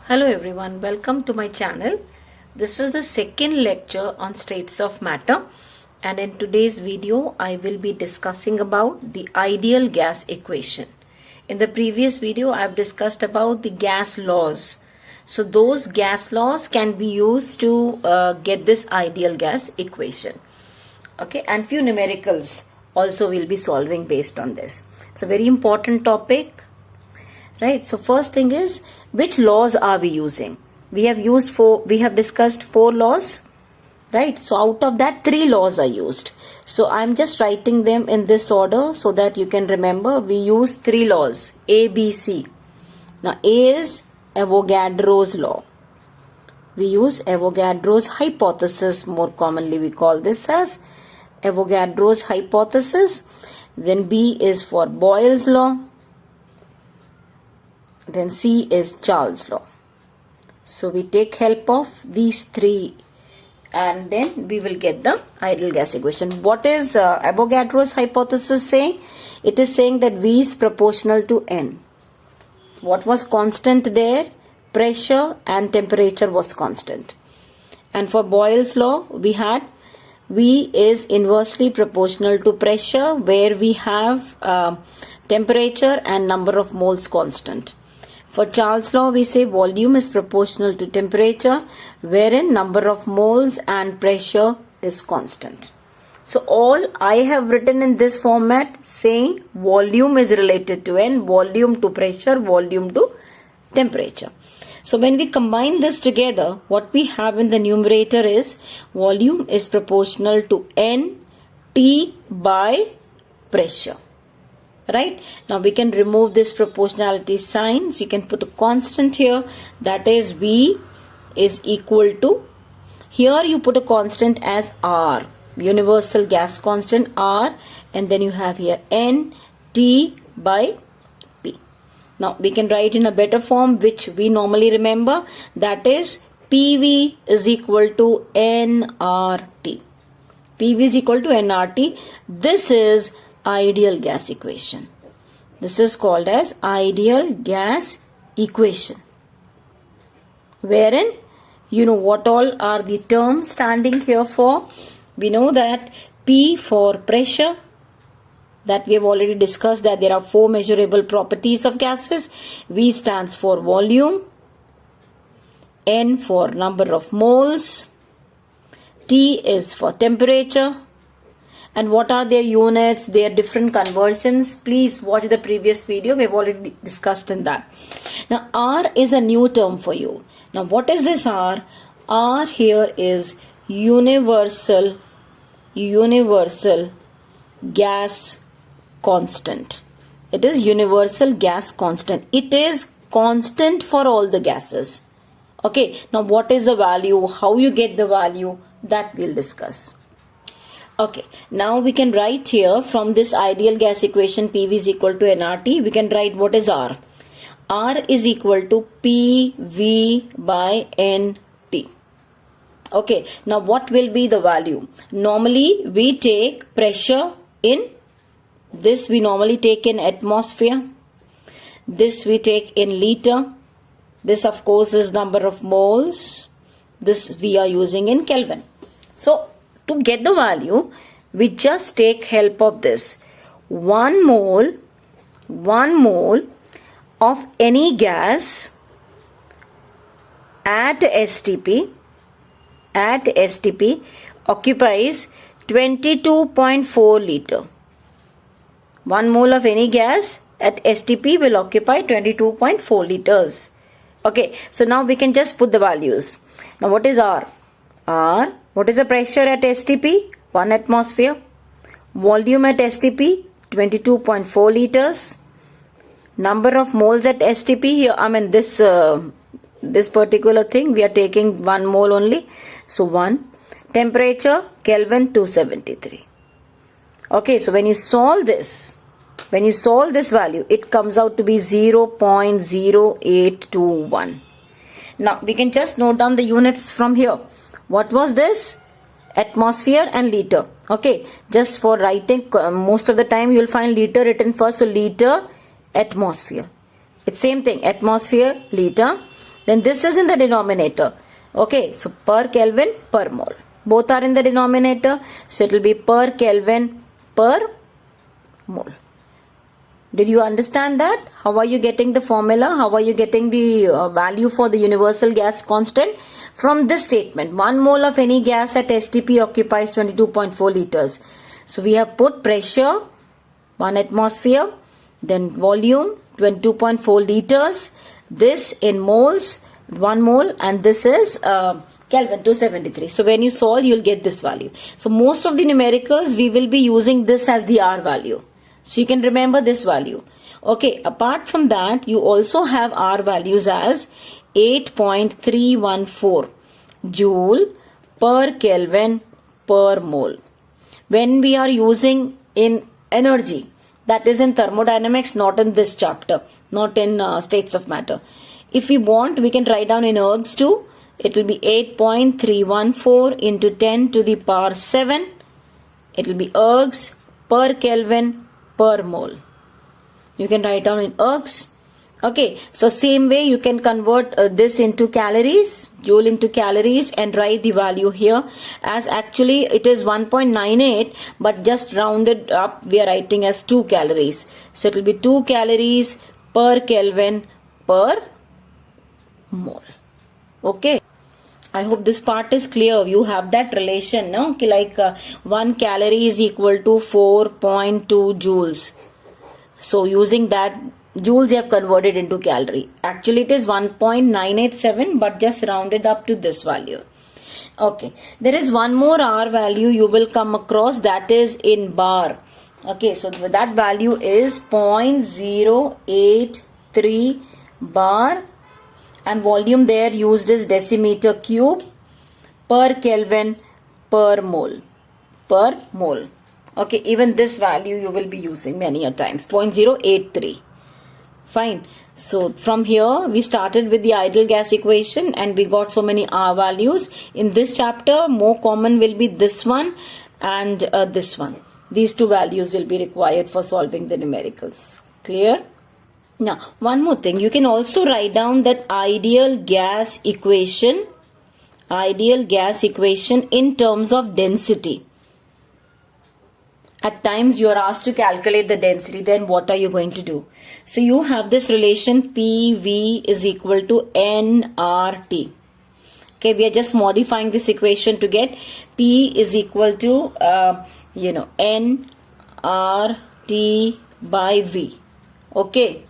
Hello everyone, welcome to my channel. This is the second lecture on states of matter, and in today's video I will be discussing about the ideal gas equation. In the previous video I have discussed about the gas laws. So those gas laws can be used to get this ideal gas equation. Okay, and few numericals also will be solving based on this. It's a very important topic. Right, so first thing is, which laws are we using? We have discussed 4 laws, right? So out of that 3 laws are used. So I'm just writing them in this order so that you can remember. We use 3 laws, A, B, C. Now A is Avogadro's law. We use Avogadro's hypothesis, more commonly we call this as Avogadro's hypothesis. Then B is for Boyle's law. Then C is Charles' law. So we take help of these 3 and then we will get the ideal gas equation. What is Avogadro's hypothesis saying? It is saying that V is proportional to N. What was constant there? Pressure and temperature was constant. And for Boyle's law, we had V is inversely proportional to pressure, where we have temperature and number of moles constant. For Charles' law, we say volume is proportional to temperature, wherein number of moles and pressure is constant. So all I have written in this format saying volume is related to N, volume to pressure, volume to temperature. So when we combine this together, what we have in the numerator is volume is proportional to N T by pressure. Right, now we can remove this proportionality sign. So you can put a constant here, that is V is equal to, here you put a constant as R, universal gas constant R, and then you have here N T by P. Now we can write in a better form which we normally remember, that is PV is equal to nRT. PV is equal to nRT. This is ideal gas equation. This is called as ideal gas equation, wherein you know what all are the terms standing here for. We know that P for pressure, that we have already discussed that there are 4 measurable properties of gases. V stands for volume, N for number of moles, T is for temperature. And what are their units, their different conversions? Please watch the previous video. We have already discussed in that. Now R is a new term for you. Now what is this R? R here is universal gas constant. It is universal gas constant. It is constant for all the gases. Okay. Now what is the value? How you get the value? That we'll discuss. Okay, now we can write here from this ideal gas equation PV is equal to nRT, we can write what is R. R is equal to PV by NT. Okay, now what will be the value? Normally we take pressure in, this we normally take in atmosphere, this we take in liter, this of course is number of moles, this we are using in Kelvin. So to get the value, we just take help of this. 1 mole of any gas at STP occupies 22.4 liter. 1 mole of any gas at STP will occupy 22.4 liters. Okay, so now we can just put the values. Now what is R? R, what is the pressure at STP? 1 atmosphere. Volume at STP? 22.4 liters. Number of moles at STP? Here, I mean this particular thing, we are taking 1 mole only. So 1. Temperature? Kelvin 273. Okay, so when you solve this value, it comes out to be 0.0821. Now, we can just note down the units from here. What was this? Atmosphere and liter. Okay, just for writing, most of the time you will find liter written first. So liter, atmosphere. It's same thing, atmosphere, liter. Then this is in the denominator. Okay, so per Kelvin per mole. Both are in the denominator. So it will be per Kelvin per mole. Did you understand that? How are you getting the formula? How are you getting the value for the universal gas constant? From this statement, 1 mole of any gas at STP occupies 22.4 liters. So we have put pressure, 1 atmosphere, then volume, 22.4 liters. This in moles, 1 mole, and this is Kelvin 273. So when you solve, you'll get this value. So most of the numericals, we will be using this as the R value. So you can remember this value. Okay, apart from that, you also have R values as 8.314 joule per Kelvin per mole. When we are using in energy, that is in thermodynamics, not in this chapter, not in states of matter. If we want, we can write down in ergs too. It will be 8.314 into 10 to the power 7. It will be ergs per Kelvin per mole. You can write down in ergs. Okay, so same way you can convert this into calories, joule into calories, and write the value here as actually it is 1.98, but just rounded up we are writing as 2 calories. So it will be 2 calories per Kelvin per mole. Okay, I hope this part is clear. You have that relation, no? Okay, like 1 calorie is equal to 4.2 joules. So using that, joules you have converted into calorie. Actually it is 1.987, but just rounded up to this value. Okay, there is one more R value you will come across, that is in bar. Okay, so that value is 0.083 bar, and volume there used is decimeter cube per Kelvin per mole. Per mole. Okay, even this value you will be using many a times, 0.083. Fine. So from here we started with the ideal gas equation and we got so many R values. In this chapter, more common will be this one and this one. These two values will be required for solving the numericals. Clear? Now, one more thing. You can also write down that ideal gas equation in terms of density. At times you are asked to calculate the density, then what are you going to do? So you have this relation PV is equal to nRT. Okay, we are just modifying this equation to get P is equal to nRT by V. Okay.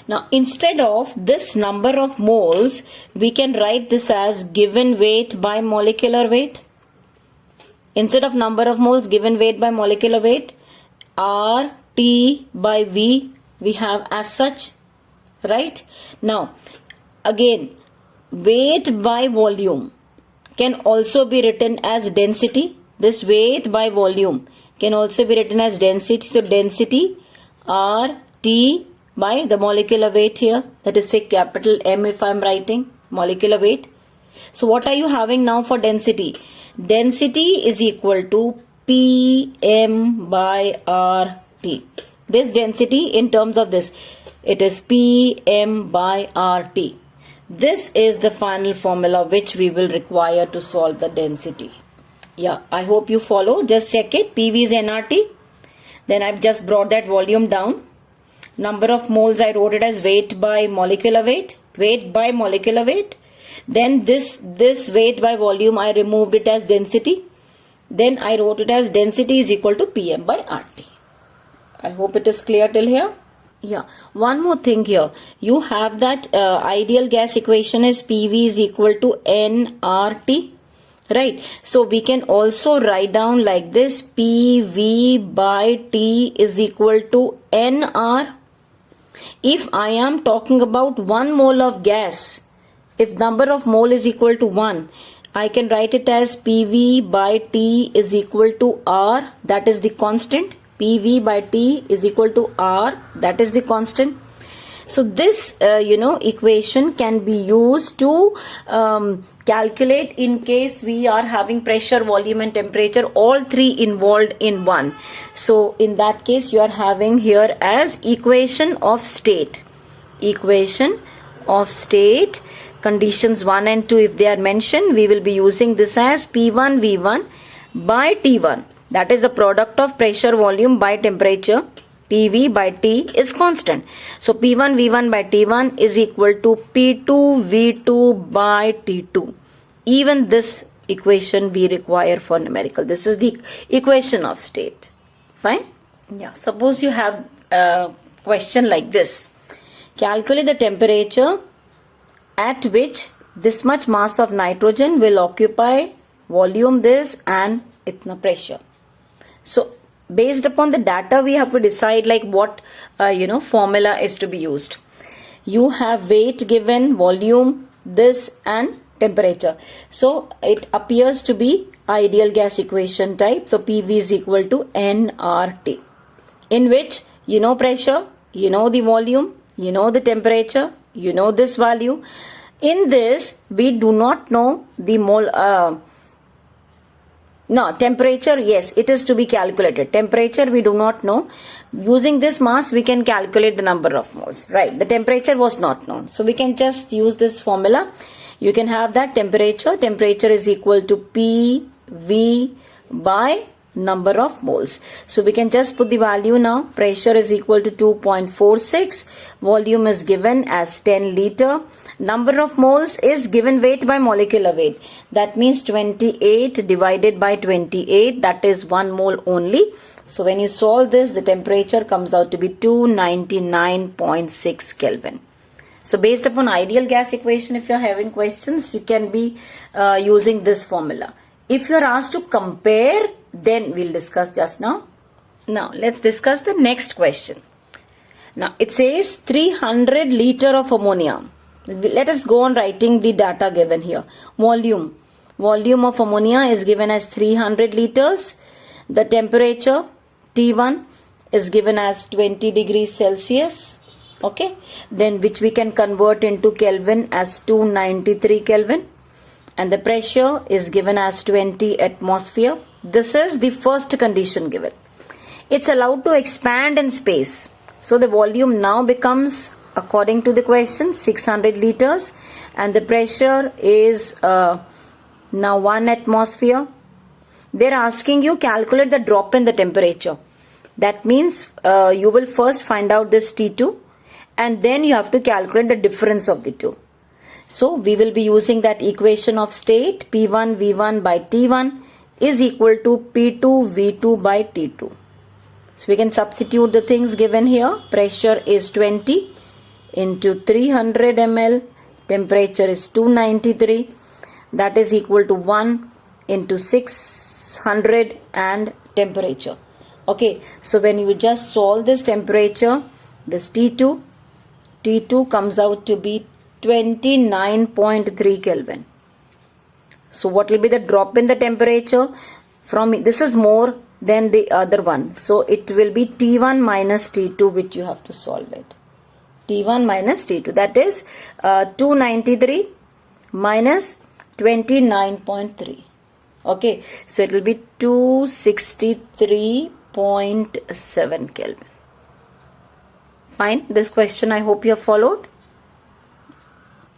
Now instead of this number of moles, we can write this as given weight by molecular weight. Instead of number of moles, given weight by molecular weight, RT by V we have as such, right? Now again, weight by volume can also be written as density. This weight by volume can also be written as density. So density RT by the molecular weight here, that is say capital M if I am writing molecular weight. So what are you having now for density? Density is equal to PM by RT. This density in terms of this, it is PM by RT. This is the final formula which we will require to solve the density. Yeah, I hope you follow. Just check it. PV is nRT. Then I've just brought that volume down. Number of moles I wrote it as weight by molecular weight. Weight by molecular weight. Then this weight by volume I removed it as density. Then I wrote it as density is equal to PM by RT. I hope it is clear till here. Yeah, one more thing here. You have that ideal gas equation is PV is equal to nRT. Right. So we can also write down like this, PV by T is equal to nR. If I am talking about 1 mole of gas, if number of mole is equal to 1, I can write it as PV by T is equal to R, that is the constant. PV by T is equal to R, that is the constant. So this equation can be used to calculate in case we are having pressure, volume and temperature, all three involved in one. So in that case you are having here as equation of state. Equation of state conditions 1 and 2, if they are mentioned, we will be using this as P1 V1 by T1. That is the product of pressure volume by temperature. PV by T is constant. So P1 V1 by T1 is equal to P2 V2 by T2. Even this equation we require for numerical. This is the equation of state. Fine? Yeah. Suppose you have a question like this. Calculate the temperature at which this much mass of nitrogen will occupy volume this and itna pressure. So based upon the data, we have to decide like what formula is to be used. You have weight given, volume, this and temperature. So it appears to be ideal gas equation type. So PV is equal to nRT, in which you know pressure, you know the volume, you know the temperature, you know this value. In this, we do not know the mole. No, temperature, yes, it is to be calculated. Temperature, we do not know. Using this mass, we can calculate the number of moles. Right, the temperature was not known. So we can just use this formula. You can have that temperature. Temperature is equal to PV by number of moles. So we can just put the value now. Pressure is equal to 2.46. Volume is given as 10 liter. Number of moles is given weight by molecular weight. That means 28 divided by 28. That is 1 mole only. So when you solve this, the temperature comes out to be 299.6 Kelvin. So based upon ideal gas equation, if you are having questions, you can be using this formula. If you are asked to compare, then we'll discuss just now. Now let's discuss the next question. Now it says 300 liter of ammonia. Let us go on writing the data given here. Volume of ammonia is given as 300 liters. The temperature T1 is given as 20 degrees Celsius. Okay. Then which we can convert into Kelvin as 293 Kelvin. And the pressure is given as 20 atmosphere. This is the first condition given. It's allowed to expand in space. So the volume now becomes, according to the question, 600 liters and the pressure is now 1 atmosphere. They're asking you calculate the drop in the temperature. That means you will first find out this T2 and then you have to calculate the difference of the two. So we will be using that equation of state P1 V1 by T1 is equal to P2 V2 by T2. So we can substitute the things given here. Pressure is 20 into 300 ml. Temperature is 293. That is equal to 1 into 600 and temperature. Okay, so when you just solve this temperature, this T2 comes out to be 29.3 Kelvin. So what will be the drop in the temperature? From this is more than the other one. So it will be T1 minus T2, which you have to solve it. T1 minus T2. That is 293 minus 29.3. Okay. So it will be 263.7 Kelvin. Fine. This question I hope you have followed.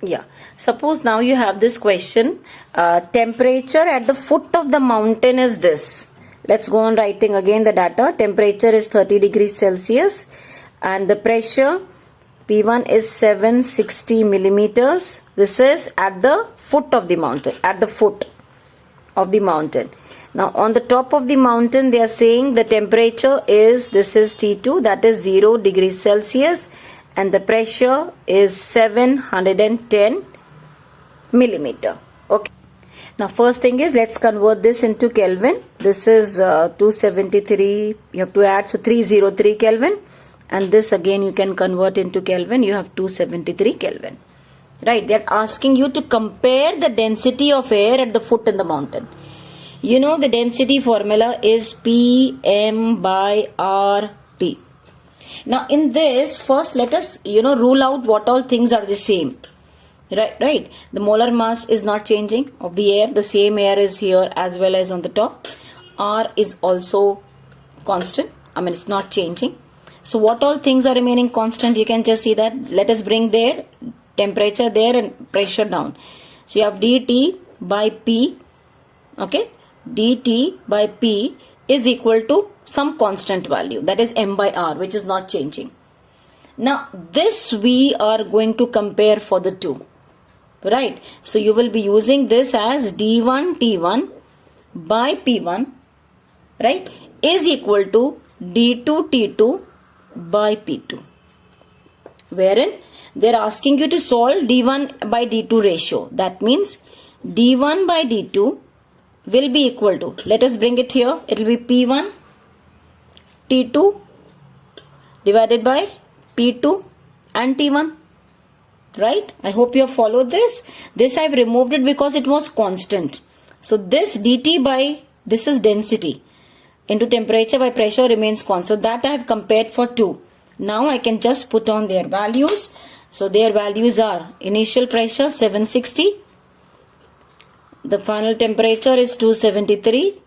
Yeah. Suppose now you have this question. Temperature at the foot of the mountain is this. Let's go on writing again the data. Temperature is 30 degrees Celsius and the pressure P1 is 760 millimeters. This is at the foot of the mountain. At the foot of the mountain. Now on the top of the mountain they are saying the temperature is, this is T2, that is 0 degrees Celsius and the pressure is 710 millimeter. Okay. Now first thing is let's convert this into Kelvin. This is 273, you have to add, so 303 Kelvin, and this again you can convert into Kelvin, you have 273 Kelvin. Right, they are asking you to compare the density of air at the foot in the mountain. You know the density formula is Pm by RT. Now in this, first let us rule out what all things are the same. Right. The molar mass is not changing of the air. The same air is here as well as on the top. R is also constant. I mean, it's not changing. So what all things are remaining constant? You can just see that. Let us bring there temperature there and pressure down. So you have dt by P, okay, dt by P is equal to some constant value, that is m by r, which is not changing. Now this we are going to compare for the two, right? So you will be using this as d1 T1 by P1, right, is equal to d2 T2 by P2, wherein they're asking you to solve d1 by d2 ratio. That means d1 by d2 will be equal to, let us bring it here, it will be P1 T2 divided by P2 and T1, right? I hope you have followed this. This I've removed it because it was constant. So this dt by, this is density, into temperature by pressure remains constant. So that I have compared for 2. Now I can just put on their values. So their values are initial pressure 760. The final temperature is 273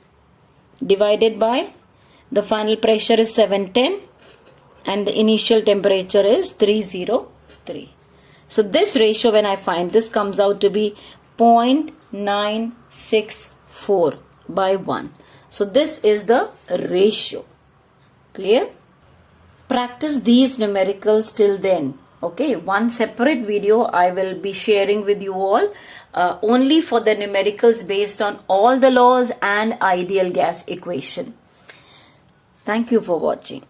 divided by the final pressure is 710 and the initial temperature is 303. So this ratio, when I find, this comes out to be 0.964 by 1. So this is the ratio. Clear? Practice these numericals till then. Okay, one separate video I will be sharing with you all only for the numericals based on all the laws and ideal gas equation. Thank you for watching.